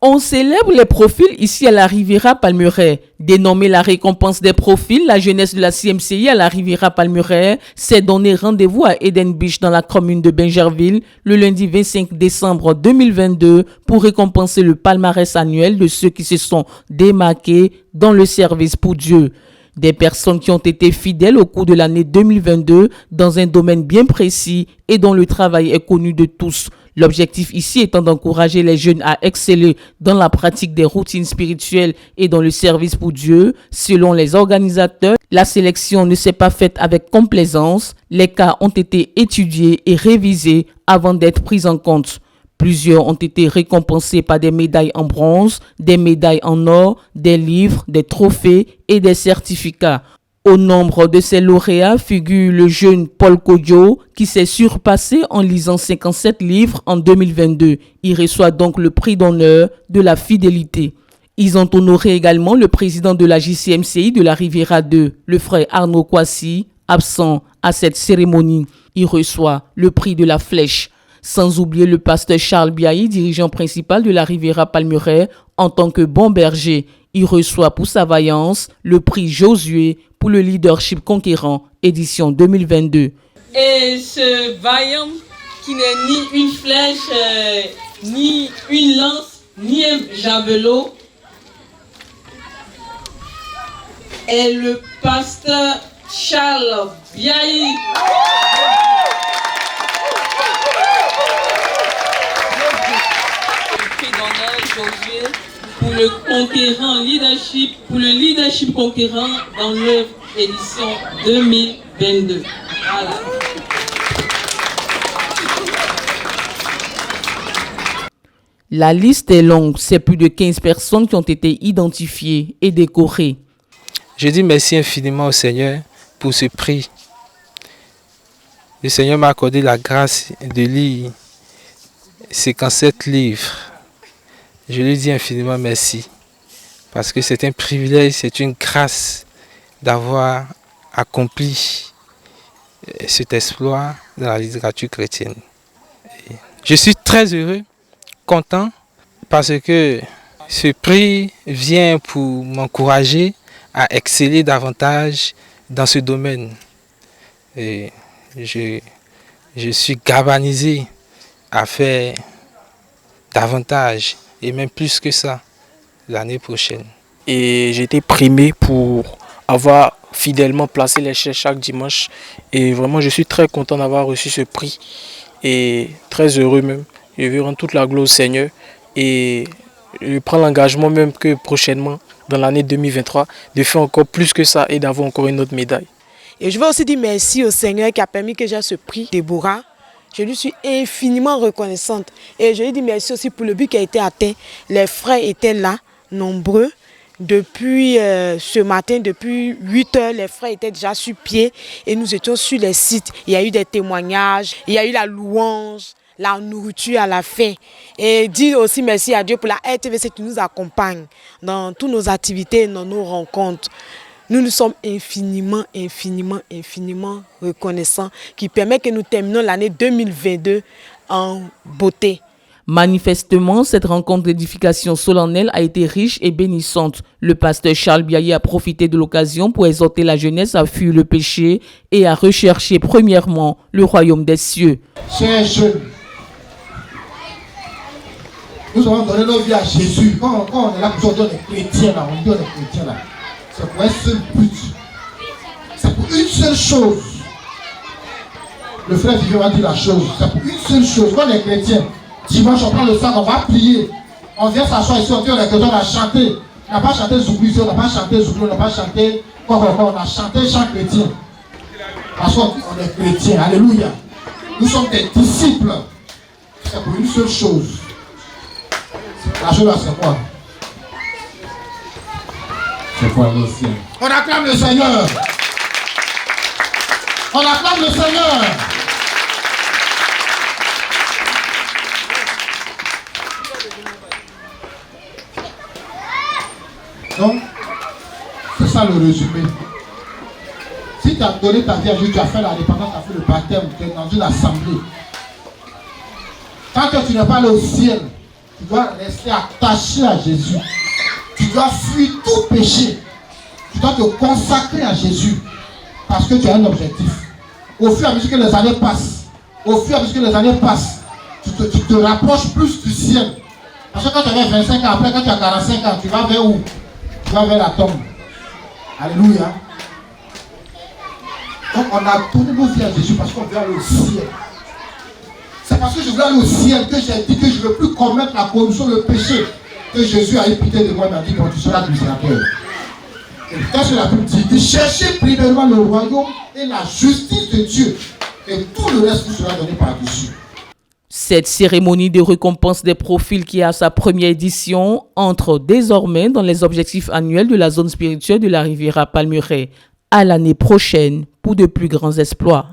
On célèbre les profils ici à la Riviera Palmeraie. Dénommée la récompense des profils, la jeunesse de la CMCI à la Riviera Palmeraie s'est donné rendez-vous à Eden Beach dans la commune de Bingerville le lundi 25 décembre 2022 pour récompenser le palmarès annuel de ceux qui se sont démarqués dans le service pour Dieu. Des personnes qui ont été fidèles au cours de l'année 2022 dans un domaine bien précis et dont le travail est connu de tous. L'objectif ici étant d'encourager les jeunes à exceller dans la pratique des routines spirituelles et dans le service pour Dieu. Selon les organisateurs, la sélection ne s'est pas faite avec complaisance. Les cas ont été étudiés et révisés avant d'être pris en compte. Plusieurs ont été récompensés par des médailles en bronze, des médailles en or, des livres, des trophées et des certificats. Au nombre de ces lauréats figure le jeune Paul Kodjo qui s'est surpassé en lisant 57 livres en 2022. Il reçoit donc le prix d'honneur de la fidélité. Ils ont honoré également le président de la JCMCI de la Riviera 2, le frère Arnaud Kwasi, absent à cette cérémonie. Il reçoit le prix de la flèche. Sans oublier le pasteur Charles Biaï, dirigeant principal de la Riviera Palmeraie, en tant que bon berger. Il reçoit pour sa vaillance le prix Josué pour le leadership conquérant, édition 2022. Et ce vaillant qui n'est ni une flèche, ni une lance, ni un javelot, est le pasteur Charles Biaï. Josué pour le conquérant leadership, pour le leadership conquérant dans l'œuvre édition 2022. Voilà. La liste est longue, c'est plus de 15 personnes qui ont été identifiées et décorées. Je dis merci infiniment au Seigneur pour ce prix. Le Seigneur m'a accordé la grâce de lire 57 livres. Je lui dis infiniment merci, parce que c'est un privilège, c'est une grâce d'avoir accompli cet exploit dans la littérature chrétienne. Je suis très heureux, content, parce que ce prix vient pour m'encourager à exceller davantage dans ce domaine. Et je suis galvanisé à faire davantage. Et même plus que ça, l'année prochaine. Et j'ai été primé pour avoir fidèlement placé les chaises chaque dimanche. Et vraiment, je suis très content d'avoir reçu ce prix. Et très heureux même. Je veux rendre toute la gloire au Seigneur. Et je prends l'engagement même que prochainement, dans l'année 2023, de faire encore plus que ça et d'avoir encore une autre médaille. Et je veux aussi dire merci au Seigneur qui a permis que j'ai ce prix, Déborah. Je lui suis infiniment reconnaissante. Et je lui dis merci aussi pour le but qui a été atteint. Les frères étaient là, nombreux. Depuis ce matin, depuis 8 heures, les frères étaient déjà sur pied. Et nous étions sur les sites. Il y a eu des témoignages, il y a eu la louange, la nourriture à la fin. Et dire aussi merci à Dieu pour la RTVC qui nous accompagne dans toutes nos activités, dans nos rencontres. Nous nous sommes infiniment reconnaissants qui permet que nous terminons l'année 2022 en beauté. Manifestement, cette rencontre d'édification solennelle a été riche et bénissante. Le pasteur Charles Biaï a profité de l'occasion pour exhorter la jeunesse à fuir le péché et à rechercher premièrement le royaume des cieux. Chers jeunes, nous avons donné nos vies à Jésus. Quand on est là pour donner les chrétiens là, on donne les chrétiens là. C'est pour un seul but. C'est pour une seule chose. Le frère Vivian va dire la chose. C'est pour une seule chose. Quand les chrétiens, dimanche on prend le sac, on va prier. On vient s'asseoir ici, on dit les chrétiens, on a chanté. On n'a pas chanté Zoubli, on n'a pas chanté Zoubli, on n'a pas chanté on a chanté chant chrétien. Parce qu'on est chrétiens. Alléluia. Nous sommes des disciples. C'est pour une seule chose. La chose là, c'est quoi? C'est quoi aussi? On acclame le Seigneur. On acclame le Seigneur. Donc, c'est ça le résumé. Si tu as donné ta vie à Dieu, tu as fait la dépendance, tu as fait le baptême, tu es dans une assemblée. Tant que tu n'es pas allé au ciel, Tu dois rester attaché à Jésus. Tu dois fuir tout péché. Tu dois te consacrer à Jésus. Parce que tu as un objectif. Au fur et à mesure que les années passent, tu te rapproches plus du ciel. Parce que quand tu avais 25 ans, après quand tu as 45 ans, tu vas vers où? Tu vas vers la tombe. Alléluia. Donc on a donné nos vies à Jésus parce qu'on veut aller au ciel. C'est parce que je veux aller au ciel que j'ai dit que je ne veux plus commettre la corruption, le péché. Que Jésus a eu pitié de moi et m'a dit, bon, tu seras administrateur. Et quand la Bible dit, cherchez premièrement le royaume et la justice de Dieu. Et tout le reste vous sera donné par-dessus. Cette cérémonie de récompense des profils qui a sa première édition entre désormais dans les objectifs annuels de la zone spirituelle de la Riviera Palmeraie. À l'année prochaine pour de plus grands exploits.